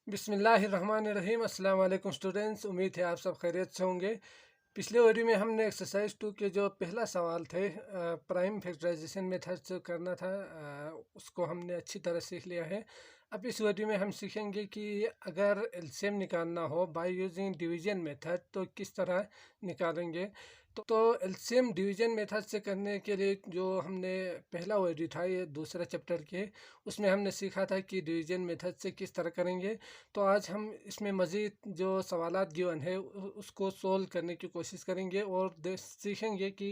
बिस्मिल्लाहिर्रहमानिर्रहीम। अस्सलाम वालेकुम स्टूडेंट्स, उम्मीद है आप सब खैरियत से होंगे। पिछले वीडियो में हमने एक्सरसाइज 2 के जो पहला सवाल थे प्राइम फैक्टराइजेशन मेथड से करना था, उसको हमने अच्छी तरह सीख लिया है। अब इस वीडियो में हम सीखेंगे कि अगर एलसीएम निकालना हो बाय यूजिंग डिवीजन मेथड तो किस तरह निकालेंगे। तो एलसीएम डिवीजन मेथड से करने के लिए जो हमने पहला वीडियो था ये दूसरा चैप्टर के, उसमें हमने सीखा था कि डिवीजन मेथड से किस तरह करेंगे। तो आज हम इसमें मज़ीद जो सवालात गिवन है उसको सोल्व करने की कोशिश करेंगे और सीखेंगे कि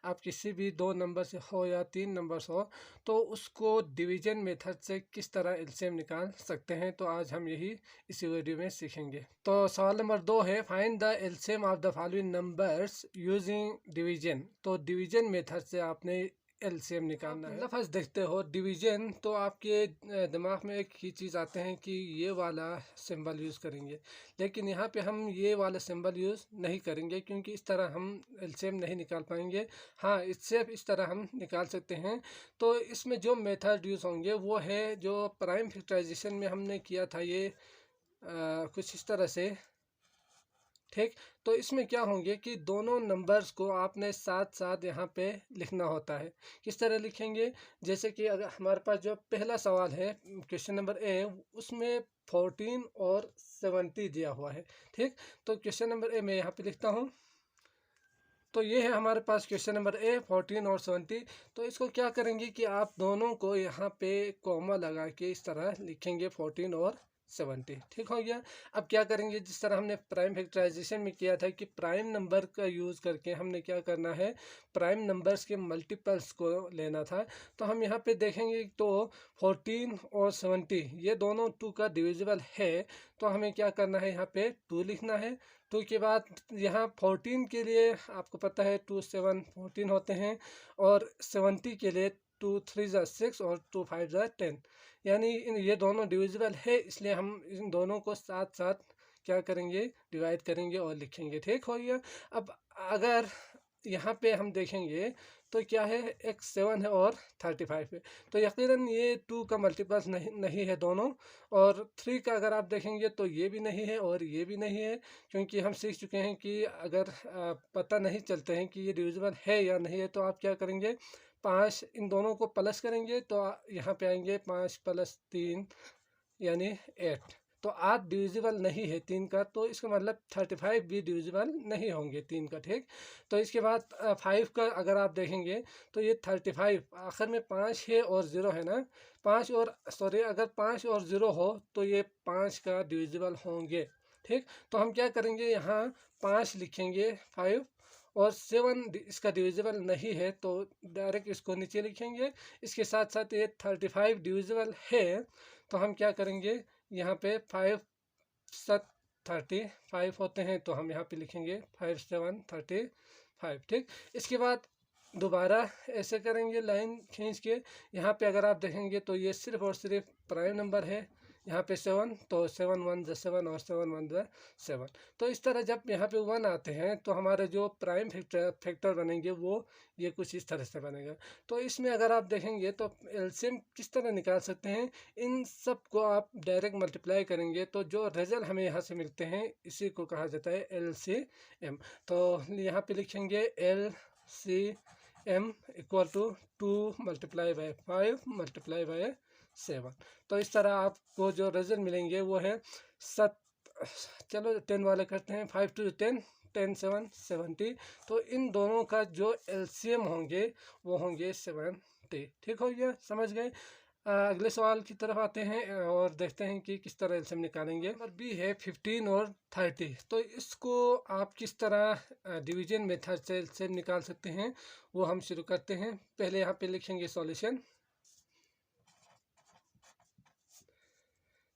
आप किसी भी 2 नंबर से हो या 3 नंबर से हो तो उसको डिवीजन मेथड से किस तरह एलसीएम निकाल सकते हैं। तो आज हम यही इसी वीडियो में सीखेंगे। तो सवाल नंबर 2 है, find the LCM of the following numbers using division. तो डिवीजन मेथड से आपने एलसीएम निकालना है। लफ्ज़ देखते हो डिवीजन तो आपके दिमाग में एक ही चीज़ आते हैं कि ये वाला सिंबल यूज़ करेंगे, लेकिन यहाँ पे हम ये वाला सिंबल यूज़ नहीं करेंगे क्योंकि इस तरह हम एलसीएम नहीं निकाल पाएंगे। हाँ, इससे इस तरह हम निकाल सकते हैं। तो इसमें जो मेथड यूज़ होंगे वो है जो प्राइम फैक्टराइजेशन में हमने किया था, ये कुछ इस तरह से। ठीक, तो इसमें क्या होंगे कि दोनों नंबर्स को आपने साथ साथ यहाँ पे लिखना होता है। किस तरह लिखेंगे, जैसे कि अगर हमारे पास जो पहला सवाल है क्वेश्चन नंबर ए, उसमें 14 और 70 दिया हुआ है। ठीक, तो क्वेश्चन नंबर ए मैं यहाँ पे लिखता हूँ। तो ये है हमारे पास क्वेश्चन नंबर ए 14 और 70। तो इसको क्या करेंगे कि आप दोनों को यहाँ पे कॉमा लगा के इस तरह लिखेंगे 14 और 70। ठीक हो गया। अब क्या करेंगे, जिस तरह हमने प्राइम फैक्टराइजेशन में किया था कि प्राइम नंबर का यूज़ करके हमने क्या करना है, प्राइम नंबर्स के मल्टीपल्स को लेना था। तो हम यहाँ पे देखेंगे तो 14 और 70 ये दोनों 2 का डिविजिबल है। तो हमें क्या करना है, यहाँ पे 2 लिखना है। 2 के बाद यहाँ 14 के लिए आपको पता है 2 7 14 होते हैं, और 70 के लिए 2 3 ज़ा 6 और 2 5 ज़ा 10, यानी ये दोनों डिविजिबल है, इसलिए हम इन दोनों को साथ साथ क्या करेंगे, डिवाइड करेंगे और लिखेंगे। ठीक हो गया। अब अगर यहाँ पे हम देखेंगे तो क्या है, एक 7 है और 35 है, तो यकीनन ये 2 का मल्टीपल्स नहीं है दोनों। और 3 का अगर आप देखेंगे तो ये भी नहीं है और ये भी नहीं है, क्योंकि हम सीख चुके हैं कि अगर पता नहीं चलते हैं कि ये डिविजिबल है या नहीं है तो आप क्या करेंगे, 5 इन दोनों को प्लस करेंगे तो यहाँ पे आएंगे 5 + 3 यानी 8। तो 8 डिविजिबल नहीं है 3 का, तो इसका मतलब 35 भी डिविजिबल नहीं होंगे 3 का। ठीक, तो इसके बाद 5 का अगर आप देखेंगे तो ये 35 आखिर में 5 है और 0 है ना, 5 और सॉरी अगर 5 और 0 हो तो ये 5 का डिविजिबल होंगे। ठीक, तो हम क्या करेंगे, यहाँ 5 लिखेंगे 5, और 7 इसका डिविजिबल नहीं है तो डायरेक्ट इसको नीचे लिखेंगे। इसके साथ साथ ये 35 डिविजिबल है, तो हम क्या करेंगे, यहाँ पे 5 7 35 होते हैं, तो हम यहाँ पे लिखेंगे 5 7 35। ठीक, इसके बाद दोबारा ऐसे करेंगे लाइन खींच के। यहाँ पे अगर आप देखेंगे तो ये सिर्फ और सिर्फ प्राइम नंबर है, यहाँ पे 7, तो 7 1 ज़ा 7 और 7 1 ज़ा 7। तो इस तरह जब यहाँ पे 1 आते हैं तो हमारे जो प्राइम फैक्टर बनेंगे वो ये कुछ इस तरह से बनेगा। तो इसमें अगर आप देखेंगे तो एलसीएम किस तरह निकाल सकते हैं, इन सब को आप डायरेक्ट मल्टीप्लाई करेंगे तो जो रिजल्ट हमें यहाँ से मिलते हैं इसी को कहा जाता है एलसीएम। तो यहाँ पे लिखेंगे एलसीएम इक्वल टू 2 × 5 × 7। तो इस तरह आपको जो रिजल्ट मिलेंगे वो है चलो 10 वाले करते हैं, 5 2 10 10 7 70। तो इन दोनों का जो एलसीएम होंगे वो होंगे 70। ठीक हो गया, समझ गए। अगले सवाल की तरफ आते हैं और देखते हैं कि किस तरह एलसीएम निकालेंगे। नंबर बी है 15 और 30। तो इसको आप किस तरह डिवीजन मेथड से एलसीएम निकाल सकते हैं वो हम शुरू करते हैं। पहले यहाँ पे लिखेंगे सॉल्यूशन।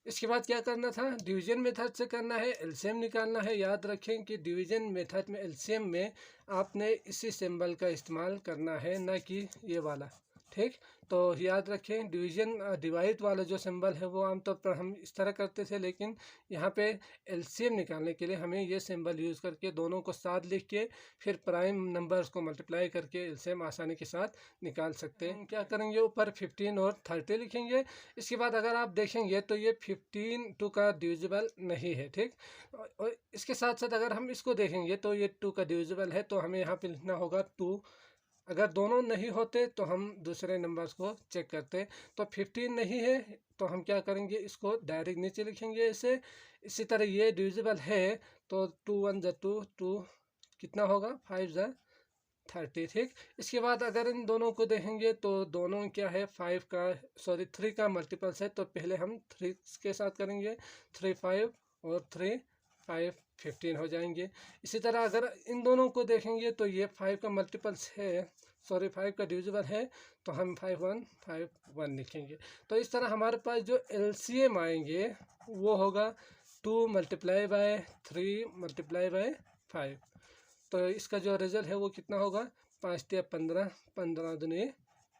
इसके बाद क्या करना था, डिवीजन मेथड से करना है, एलसीएम निकालना है। याद रखें कि डिवीजन मेथड में एलसीएम में आपने इसी सिंबल का इस्तेमाल करना है, ना कि ये वाला। ठीक। तो याद रखें डिवीजन डिवाइड वाला जो सिंबल है वो आमतौर पर हम इस तरह करते थे, लेकिन यहाँ पे एलसीएम निकालने के लिए हमें ये सिंबल यूज़ करके दोनों को साथ लिख के फिर प्राइम नंबर्स को मल्टीप्लाई करके एलसीएम आसानी के साथ निकाल सकते हैं। क्या करेंगे, ऊपर 15 और 30 लिखेंगे। इसके बाद अगर आप देखेंगे तो ये 15 2 का डिविजिबल नहीं है, ठीक। और इसके साथ साथ अगर हम इसको देखेंगे तो ये 2 का डिविजिबल है, तो हमें यहाँ पे लिखना होगा 2। अगर दोनों नहीं होते तो हम दूसरे नंबर्स को चेक करते। तो 15 नहीं है तो हम क्या करेंगे, इसको डायरेक्ट नीचे लिखेंगे ऐसे। इसी तरह ये डिविजिबल है तो 2 1 ज़ा 2, 2 कितना होगा 5 ज़ा 30, ठीक। इसके बाद अगर इन दोनों को देखेंगे तो दोनों क्या है 3 का मल्टीपल्स है, तो पहले हम 3 के साथ करेंगे, 3 5 और 3 5 15 हो जाएंगे। इसी तरह अगर इन दोनों को देखेंगे तो ये 5 का मल्टीपल्स है, 5 का डिविजिबल है, तो हम 5 1 5 1 लिखेंगे। तो इस तरह हमारे पास जो एलसीएम आएंगे वो होगा 2 मल्टीप्लाई बाय 3 मल्टीप्लाई बाय 5। तो इसका जो रिजल्ट है वो कितना होगा, 5 तिया 15, 15 दूनी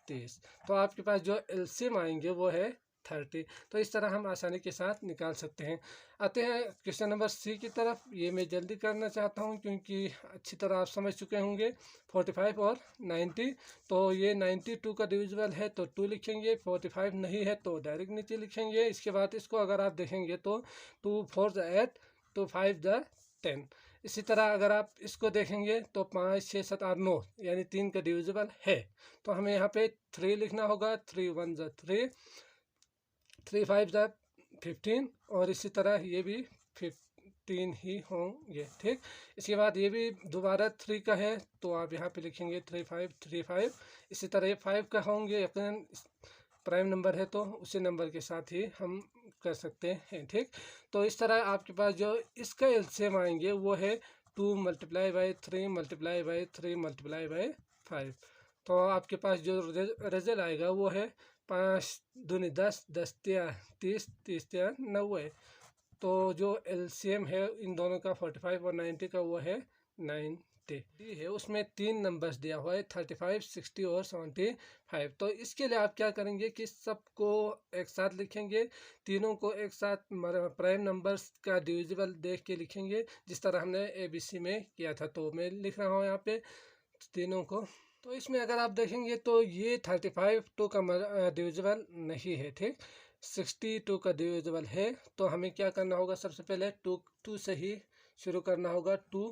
30। तो आपके पास जो एलसीएम आएंगे वो है 30। तो इस तरह हम आसानी के साथ निकाल सकते हैं। आते हैं क्वेश्चन नंबर सी की तरफ। ये मैं जल्दी करना चाहता हूँ क्योंकि अच्छी तरह आप समझ चुके होंगे। 45 और 90, तो ये 92 का डिविजिबल है तो 2 लिखेंगे, 45 नहीं है तो डायरेक्ट नीचे लिखेंगे। इसके बाद इसको अगर आप देखेंगे तो 2 4 ज़ा 8, 2 5 ज़ा 10। इसी तरह अगर आप इसको देखेंगे तो 5 6 7 8 9 यानी 3 का डिविजिबल है, तो हमें यहाँ पे 3 लिखना होगा। 3 1 ज़ा 3, 3 5 ज़ा 15 और इसी तरह ये भी 15 ही होंगे, ठीक। इसके बाद ये भी दोबारा 3 का है तो आप यहाँ पे लिखेंगे 3 5 3 5। इसी तरह ये 5 का होंगे, यकीनन प्राइम नंबर है तो उसी नंबर के साथ ही हम कर सकते हैं, ठीक। तो इस तरह आपके पास जो इसका एलसीएम आएंगे वो है 2 multiply by 3 multiply by 3 multiply by 5। तो आपके पास जो रिजल्ट आएगा वो है 5 दूनी 10, 10 तिया 30, 30 तिया 90। तो जो एलसीएम है इन दोनों का 45 और 90 का वो है 90 डी है। उसमें 3 नंबर्स दिया हुआ है 35, 60 और 75। तो इसके लिए आप क्या करेंगे कि सबको एक साथ लिखेंगे, तीनों को एक साथ प्राइम नंबर्स का डिविजिबल देख के लिखेंगे जिस तरह हमने एबीसी में किया था। तो मैं लिख रहा हूँ यहाँ पे तीनों को। तो इसमें अगर आप देखेंगे तो ये 35 2 का डिविजिबल नहीं है, ठीक। 62 का डिविजिबल है, तो हमें क्या करना होगा, सबसे पहले 2 से ही शुरू करना होगा। 2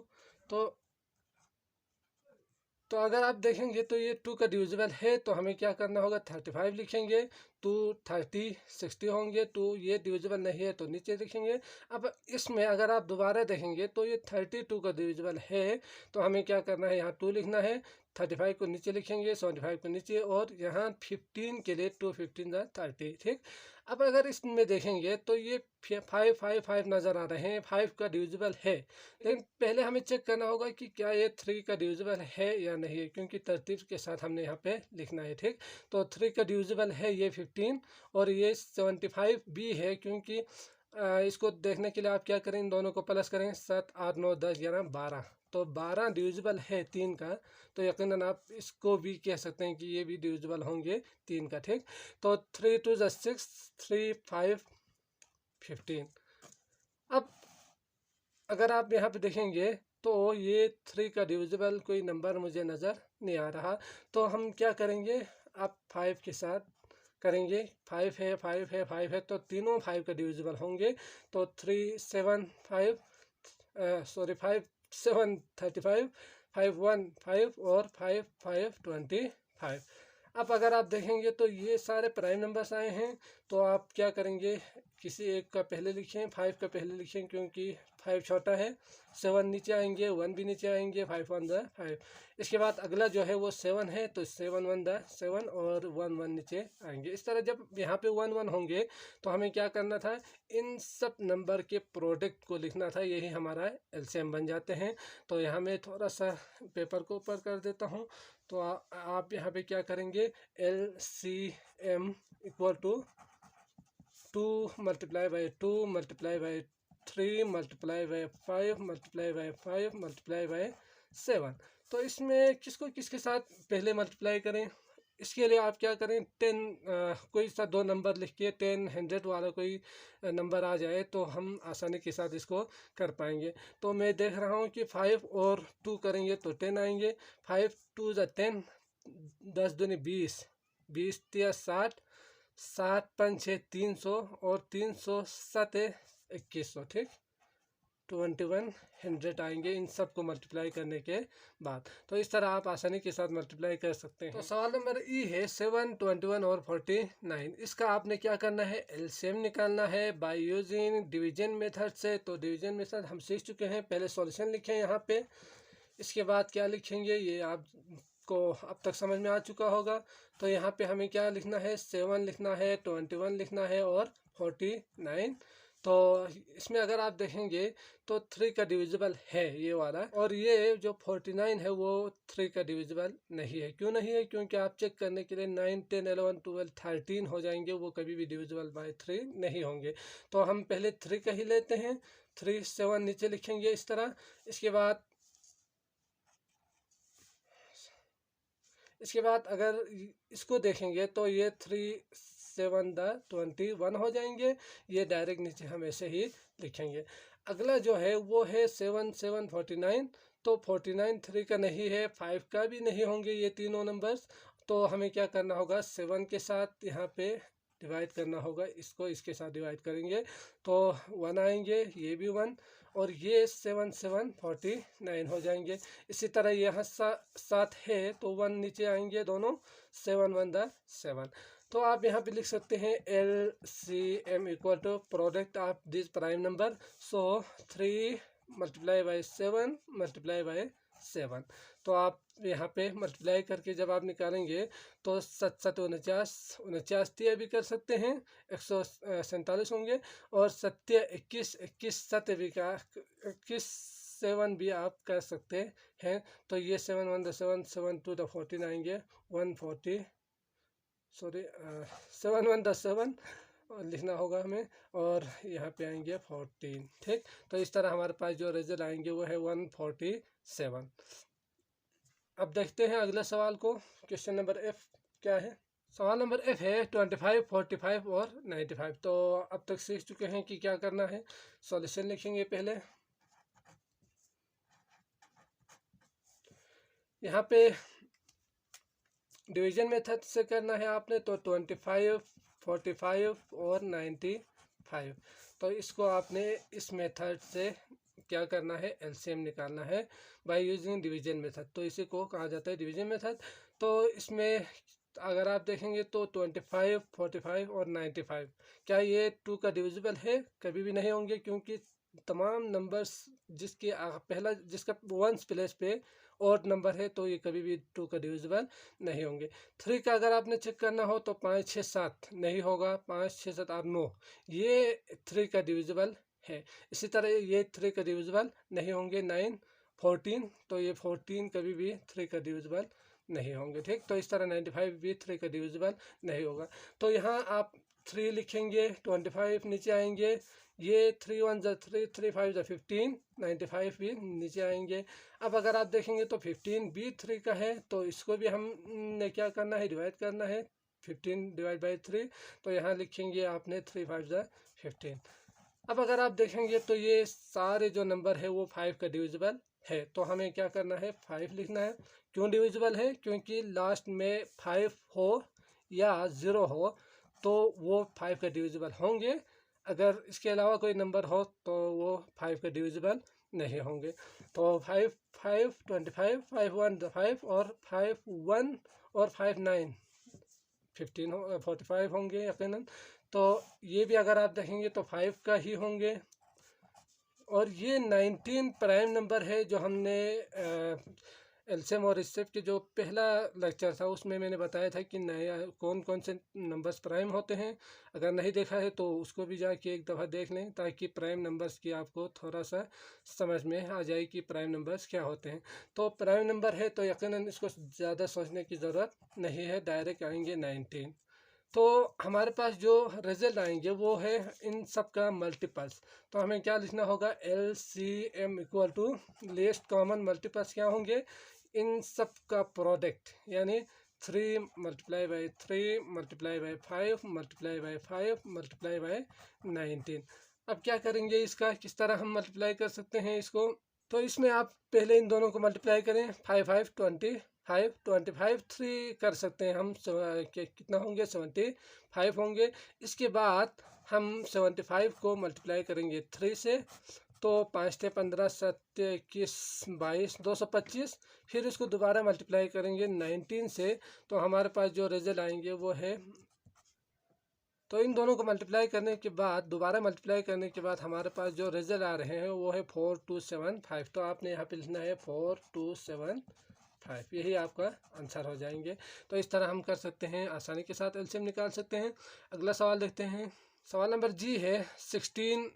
तो अगर आप देखेंगे तो ये 2 का डिविजिबल है तो हमें क्या करना होगा, 35 लिखेंगे। 2 30 60 होंगे, 2 ये डिविजिबल नहीं है तो नीचे लिखेंगे। अब इसमें अगर आप दोबारा देखेंगे तो ये 32 का डिविजिबल है तो हमें क्या करना है, यहाँ 2 लिखना है, 35 को नीचे लिखेंगे, 75 को नीचे, और यहाँ 15 के लिए 2 15 ज़ा 30, ठीक। अब अगर इसमें देखेंगे तो ये 5 5 5 नज़र आ रहे हैं, 5 का डिविजिबल है, लेकिन पहले हमें चेक करना होगा कि क्या ये 3 का डिविजिबल है या नहीं है, क्योंकि तरतीब के साथ हमने यहाँ पे लिखना है, ठीक। तो 3 का डिविजिबल है ये 15 और ये 75 भी है, क्योंकि इसको देखने के लिए आप क्या करें, इन दोनों को प्लस करें, 7 8 9 10 11 12, तो 12 डिविजिबल है 3 का, तो यकीनन आप इसको भी कह सकते हैं कि ये भी डिविजिबल होंगे 3 का, ठीक। तो 3 2 ज़ा 6, 3 5 15। अब अगर आप यहाँ पे देखेंगे तो ये 3 का डिविजिबल कोई नंबर मुझे नज़र नहीं आ रहा, तो हम क्या करेंगे, आप 5 के साथ करेंगे। 5 है 5 है 5 है, तो तीनों 5 का डिविजिबल होंगे। तो 3 7 5 5 7 35, 5 1 5 और 5 5 25। अब अगर आप देखेंगे तो ये सारे प्राइम नंबर्स आए हैं, तो आप क्या करेंगे, किसी एक का पहले लिखें, 5 का पहले लिखें क्योंकि 5 छोटा है, 7 नीचे आएंगे, 1 भी नीचे आएंगे, 5 1 ज़ा 5। इसके बाद अगला जो है वो 7 है, तो 7 1 ज़ा 7 और 1 1 नीचे आएंगे। इस तरह जब यहाँ पे 1 1 होंगे तो हमें क्या करना था, इन सब नंबर के प्रोडक्ट को लिखना था, यही हमारा एलसीएम बन जाते हैं। तो यहाँ मैं थोड़ा सा पेपर को ऊपर कर देता हूँ। तो आप यहाँ पे क्या करेंगे, LCM equal to 2 multiply by 2 multiply by 3 multiply by 5 multiply by 5 multiply by 7। तो इसमें किसको किसके साथ पहले मल्टीप्लाई करें, इसके लिए आप क्या करें, 10 कोई सा 2 नंबर लिख के 10 100 वाला कोई नंबर आ जाए तो हम आसानी के साथ इसको कर पाएंगे। तो मैं देख रहा हूँ कि 5 और 2 करेंगे तो 10 आएंगे। 5 2 ज़ा 10, 10 दूनी 20, 20 तिया 60, 7 5 6 300 और 300 7 2100, ठीक, 2100 आएंगे इन सब को मल्टीप्लाई करने के बाद। तो इस तरह आप आसानी के साथ मल्टीप्लाई कर सकते हैं। तो सवाल नंबर ई है 7, 21 और 49। इसका आपने क्या करना है, एलसीएम निकालना है बाय यूजिंग डिवीजन मेथड से। तो डिवीजन मेथड हम सीख चुके हैं, पहले सॉल्यूशन लिखें यहाँ पे, इसके बाद क्या लिखेंगे ये आपको अब तक समझ में आ चुका होगा। तो यहाँ पे हमें क्या लिखना है, 7 लिखना है, 21 लिखना है और 49। तो इसमें अगर आप देखेंगे तो 3 का डिविजिबल है ये वाला, और ये जो 49 है वो 3 का डिविजिबल नहीं है। क्यों नहीं है, क्योंकि आप चेक करने के लिए 9 10 11 12 13 हो जाएंगे, वो कभी भी डिविजिबल बाय 3 नहीं होंगे। तो हम पहले 3 का ही लेते हैं, 3 7 नीचे लिखेंगे इस तरह। इसके बाद अगर इसको देखेंगे तो ये 3 7 21 हो जाएंगे, ये डायरेक्ट नीचे हम ऐसे ही लिखेंगे। अगला जो है वो है 7 7 49। तो 49 3 का नहीं है, 5 का भी नहीं होंगे ये तीनों नंबर्स। तो हमें क्या करना होगा, 7 के साथ यहाँ पे डिवाइड करना होगा, इसको इसके साथ डिवाइड करेंगे तो 1 आएंगे, ये भी 1, और ये 7 7 49 हो जाएंगे। इसी तरह यहाँ 7 है तो 1 नीचे आएंगे दोनों, 7 1 7। तो आप यहाँ पे लिख सकते हैं LCM equal to product of this prime number. So 3 multiply by 7 multiply by 7। तो आप यहाँ पे मल्टीप्लाई करके जब आप निकालेंगे तो 7 7 49, 49 भी कर सकते हैं, 147 होंगे, और 7 21, 21 7 भी का 21 7 भी आप कर सकते हैं। तो ये 7 1 7 7 2 14 आएंगे, 140 7 1 7 लिखना होगा हमें, और यहाँ पे आएंगे 14, ठीक। तो इस तरह हमारे पास जो रिजल्ट आएंगे वो है 147। अब देखते हैं अगले सवाल को, क्वेश्चन नंबर एफ क्या है। सवाल नंबर एफ है 25 45 और 95। तो अब तक सीख चुके हैं कि क्या करना है, सॉल्यूशन लिखेंगे पहले। यहाँ पे डिवीजन मेथड से करना है आपने, तो 25 45 और 95। तो इसको आपने इस मेथड से क्या करना है, एलसीएम निकालना है बाय यूजिंग डिवीजन मेथड। तो इसी को कहा जाता है डिवीजन मेथड। तो इसमें अगर आप देखेंगे तो 25 45 और 95, क्या ये 2 का डिविजिबल है, कभी भी नहीं होंगे, क्योंकि तमाम नंबर्स जिसके पहला जिसका 1 प्लेस पे और नंबर है तो ये कभी भी 2 का डिविजिबल नहीं होंगे। 3 का अगर आपने चेक करना हो तो 5 6 7 नहीं होगा, 5 6 7 8 9 ये 3 का डिविजिबल है। इसी तरह ये 3 का डिविजिबल नहीं होंगे, 9 14, तो ये 14 कभी भी 3 का डिविजिबल नहीं होंगे, ठीक। तो इस तरह 95 भी 3 का डिविजिबल नहीं होगा। तो यहाँ आप 3 लिखेंगे, 25 नीचे आएंगे, ये 3 1 3 3 5 15, 95 भी नीचे आएंगे। अब अगर आप देखेंगे तो 15 भी 3 का है, तो इसको भी हमने क्या करना है, डिवाइड करना है, 15 डिवाइड बाई 3। तो यहाँ लिखेंगे आपने 3 5 15। अब अगर आप देखेंगे तो ये सारे जो नंबर है वो 5 का डिविजिबल है। तो हमें क्या करना है, 5 लिखना है। क्यों डिविजिबल है, क्योंकि लास्ट में 5 हो या 0 हो तो वो 5 का डिविजिबल होंगे। अगर इसके अलावा कोई नंबर हो तो वो 5 का डिविजिबल नहीं होंगे। तो 5 5 25 5 1 5 और 5 1 और 5 9 15 45 होंगे यकीनन। तो ये भी अगर आप देखेंगे तो 5 का ही होंगे। और ये 19 प्राइम नंबर है, जो हमने एलसीएम और एचसीएफ के जो पहला लेक्चर था उसमें मैंने बताया था कि नया कौन कौन से नंबर्स प्राइम होते हैं। अगर नहीं देखा है तो उसको भी जाके एक दफ़ा देख लें, ताकि प्राइम नंबर्स की आपको थोड़ा सा समझ में आ जाए कि प्राइम नंबर्स क्या होते हैं। तो प्राइम नंबर है तो यकीनन इसको ज़्यादा सोचने की ज़रूरत नहीं है, डायरेक्ट आएंगे 19। तो हमारे पास जो रिजल्ट आएंगे वो है इन सब का मल्टीपल्स। तो हमें क्या लिखना होगा, LCM equal to least common multiples क्या होंगे, इन सब का प्रोडक्ट, यानी 3 multiply by 3 multiply by 5 multiply by 5 multiply by 19। अब क्या करेंगे, इसका किस तरह हम मल्टीप्लाई कर सकते हैं इसको। तो इसमें आप पहले इन दोनों को मल्टीप्लाई करें, 5 5 25 25 3 कर सकते हैं हम। कितना होंगे, 75 होंगे। इसके बाद हम 75 को मल्टीप्लाई करेंगे 3 से, तो 5 थे 15 7 21 22 225। फिर इसको दोबारा मल्टीप्लाई करेंगे 19 से, तो हमारे पास जो रिजल्ट आएंगे वो है। तो इन दोनों को मल्टीप्लाई करने के बाद, दोबारा मल्टीप्लाई करने के बाद हमारे पास जो रिजल्ट आ रहे हैं वो है 4275। तो आपने यहाँ पे लिखना है 4275, यही आपका आंसर हो जाएंगे। तो इस तरह हम कर सकते हैं, आसानी के साथ एलसीएम निकाल सकते हैं। अगला सवाल देखते हैं। सवाल नंबर जी है 16,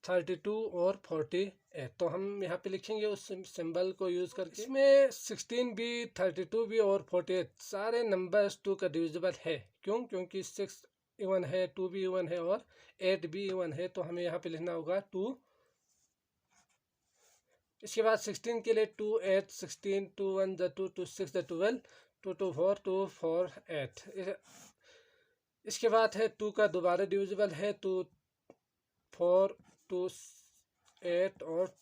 32 और 48। तो हम यहाँ पे लिखेंगे उस सिंबल को यूज़ करके। इसमें 16 भी, 32 भी और 48 सारे नंबर्स 2 का डिविजिबल है। क्यों? क्योंकि 6 इवन है, 2 भी इवन है और 8 भी इवन है। तो हमें यहाँ पे लिखना होगा 2। इसके बाद 16 के लिए 2 8 16, 2 1 ज़ा 2, 2 6 ज़ा 12, 2 2 4 2 4 8। इसके बाद है 2 का दोबारा डिविजिबल है, 2 4 2 8 और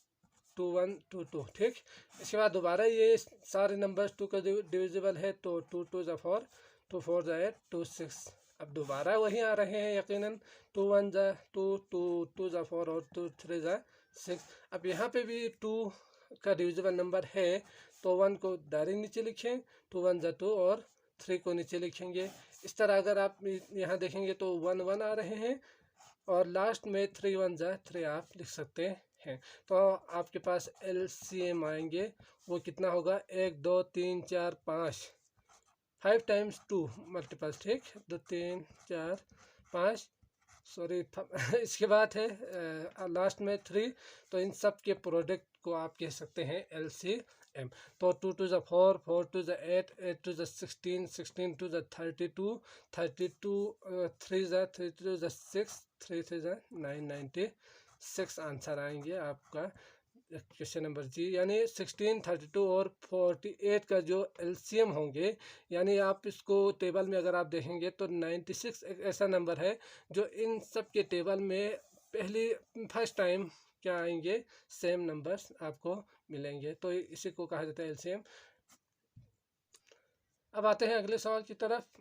2 1 2 2। ठीक, इसके बाद दोबारा ये सारे नंबर्स 2 का डिविजिबल है, तो 2 2 ज़ा 4, 2 4 ज़ा 8, 2 6। अब दोबारा वही आ रहे हैं यकीनन, 2 1 ज़ा 2, 2 2 ज़ा 4 और 2 3 ज़ा 6। अब यहाँ पे भी 2 का डिविजिबल नंबर है, तो 1 को डायरेक्ट नीचे लिखें, 2 1 ज़ा 2 और 3 को नीचे लिखेंगे। इस तरह अगर आप यहाँ देखेंगे तो 1 1 आ रहे हैं और लास्ट में 3 1 ज़ा 3 आप लिख सकते हैं। तो आपके पास एलसीएम आएंगे, वो कितना होगा, 1 2 3 4 5, 5 टाइम्स 2 मल्टीपल। ठीक, 2 3 4 5, सॉरी। इसके बाद है लास्ट में 3। तो इन सब के प्रोडक्ट को आप कह सकते हैं एलसीएम। तो 2 2 ज़ा 4, 4 2 ज़ा 8, 8 2 ज़ा 16, 16 2 ज़ा 32, 32 3 ज़ा 3 2 ज़ा 6, 3 3 ज़ा 9, 96 आंसर आएंगे आपका क्वेश्चन नंबर जी। यानी 16, 32 और 48 का जो एलसीएम होंगे, यानी आप इसको टेबल में अगर आप देखेंगे तो 96 एक ऐसा नंबर है जो इन सब के टेबल में फर्स्ट टाइम क्या आएंगे, सेम नंबर्स आपको मिलेंगे। तो इसी को कहा जाता है एलसीएम। अब आते हैं अगले सवाल की तरफ।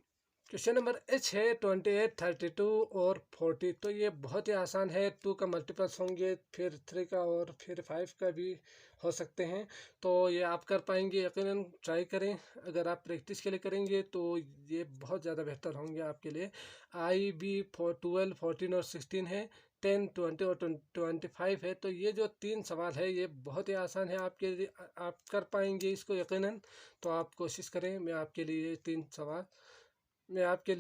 क्वेश्चन नंबर एच है 28, 32 और 40। तो ये बहुत ही आसान है। 2 का मल्टीपल्स होंगे, फिर 3 का और फिर 5 का भी हो सकते हैं। तो ये आप कर पाएंगे, यकीनन ट्राई करें। अगर आप प्रैक्टिस के लिए करेंगे तो ये बहुत ज़्यादा बेहतर होंगे आपके लिए। आई बी 12, 14 और 16 है, 10, 20 और 25 है। तो ये जो 3 सवाल है ये बहुत ही आसान है आपके लिए, आप कर पाएंगे इसको यकीनन। तो आप कोशिश करें। मैं आपके लिए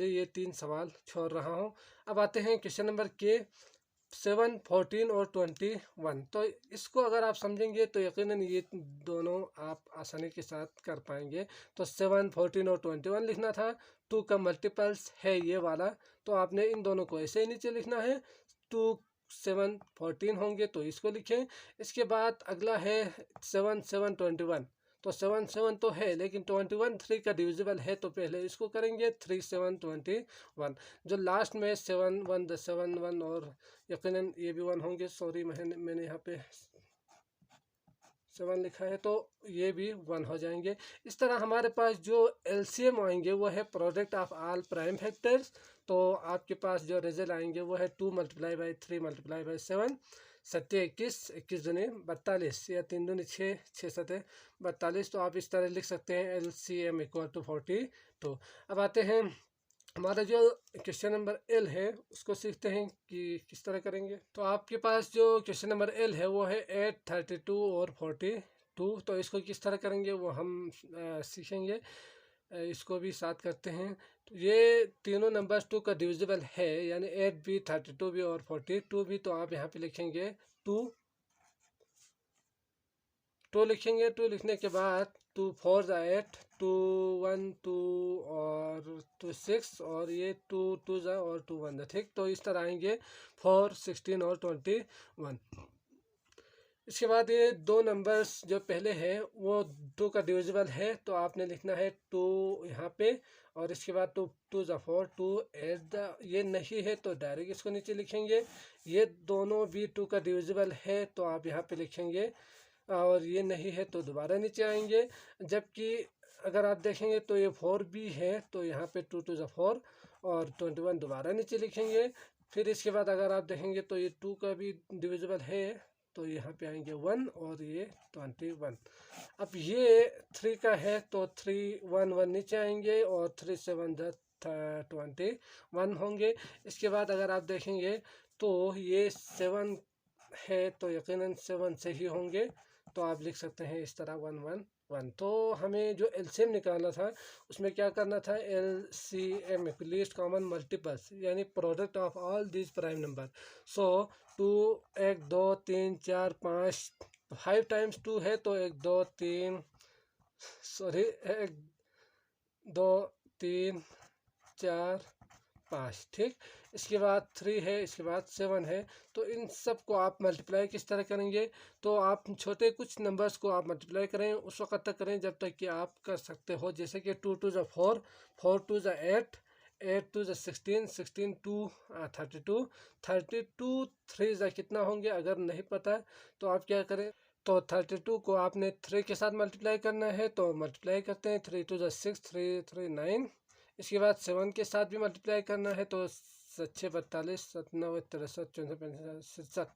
ये 3 सवाल छोड़ रहा हूँ। अब आते हैं क्वेश्चन नंबर के 7, 14 और 21। तो इसको अगर आप समझेंगे तो यकीनन ये दोनों आप आसानी के साथ कर पाएंगे। तो 7, 14 और 21 लिखना था। 2 का मल्टीपल्स है ये वाला, तो आपने इन दोनों को ऐसे ही नीचे लिखना है। 2 7 14 होंगे तो इसको लिखें। इसके बाद अगला है 7 7 21। तो 7 7 तो है, लेकिन 21 3 का डिविजिबल है, तो पहले इसको करेंगे। 3 7 21। जो लास्ट में 7 1 7 1 और यकीनन ये भी 1 होंगे। सॉरी, मैंने यहाँ पे 7 लिखा है, तो ये भी 1 हो जाएंगे। इस तरह हमारे पास जो एलसीएम आएंगे वो है product of all prime factors. तो आपके पास जो रिजल्ट आएंगे वो है 2 मल्टीप्लाई बाई 3 मल्टीप्लाई बाई 7, 7 21, 21 दूनी 42 या 3 दूनी 6, 6 7 42। तो आप इस तरह लिख सकते हैं एलसीएम इक्वल टू 42। अब आते हैं हमारा जो क्वेश्चन नंबर एल है उसको सीखते हैं कि किस तरह करेंगे। तो आपके पास जो क्वेश्चन नंबर एल है वो है 8, 32 और 42। तो इसको किस तरह करेंगे वो हम सीखेंगे। इसको भी साथ करते हैं। तो ये तीनों नंबर्स 2 का डिविजिबल है, यानी 8 भी, 32 भी और 42 भी। तो आप यहाँ पे लिखेंगे 2 लिखेंगे। 2 लिखने के बाद 2 4 ज़ा 8, 2 1 2 और 2 6 और ये 2 2 ज़ा और 2 1 ज़ा। ठीक, तो इस तरह आएंगे 4 16 और 21। इसके बाद ये दो नंबर्स जो पहले हैं वो 2 का डिविजिबल है, तो आपने लिखना है 2 यहाँ पे, और इसके बाद 2 2 ज़ा 4, 2 एट द, ये नहीं है तो डायरेक्ट इसको नीचे लिखेंगे। ये दोनों भी 2 का डिविजिबल है तो आप यहाँ पे लिखेंगे, और ये नहीं है तो दोबारा नीचे आएंगे। जबकि अगर आप देखेंगे तो ये 4 भी है, तो यहाँ पे 2 2 ज़ा 4 और 21 दोबारा नीचे लिखेंगे। फिर इसके बाद अगर आप देखेंगे तो ये 2 का भी डिविजिबल है, तो यहाँ पे आएंगे 1 और ये 21। अब ये 3 का है तो 3 1 1 नीचे आएंगे और 3 7 21 होंगे। इसके बाद अगर आप देखेंगे तो ये 7 है तो यकीनन 7 से ही होंगे, तो आप लिख सकते हैं इस तरह 1 1 1। तो हमें जो एलसीएम निकालना था उसमें क्या करना था, एलसीएम लीस्ट कॉमन मल्टीपल्स, यानी product of all these prime number. So 2 1 2 3 4 5, 5 times 2 है तो 1 2 3, सॉरी 1 2 3 4 5, ठीक। इसके बाद 3 है, इसके बाद 7 है, तो इन सब को आप मल्टीप्लाई किस तरह करेंगे, तो आप छोटे कुछ नंबर्स को आप मल्टीप्लाई करें, उस वक्त तक करें जब तक कि आप कर सकते हो। जैसे कि 2 2 ज़ा 4, 4 2 ज़ा 8, 8 2 ज़ा 16, 16 2 32, 32 3 ज़ा कितना होंगे अगर नहीं पता तो आप क्या करें, तो 32 को आपने 3 के साथ मल्टीप्लाई करना है, तो मल्टीप्लाई करते हैं, 3 2 ज़ा 6, 3 3 9। इसके बाद 7 के साथ भी मल्टीप्लाई करना है, तो 6 42, 97 63 64 67,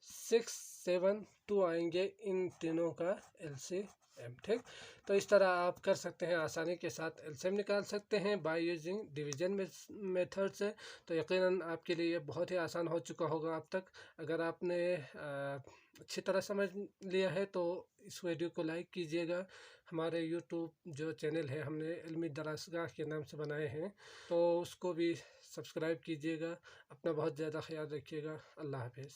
6 7 2 आएंगे इन तीनों का एलसीएम, ठीक। तो इस तरह आप कर सकते हैं, आसानी के साथ एलसीएम निकाल सकते हैं बाय यूजिंग डिवीजन मेथड से। तो यकीनन आपके लिए ये बहुत ही आसान हो चुका होगा अब तक। अगर आपने अच्छी तरह समझ लिया है तो इस वीडियो को लाइक कीजिएगा। हमारे यूट्यूब जो चैनल है हमने इल्मी दरासगाह के नाम से बनाए हैं, तो उसको भी सब्सक्राइब कीजिएगा। अपना बहुत ज़्यादा ख्याल रखिएगा। अल्लाह हाफिज़।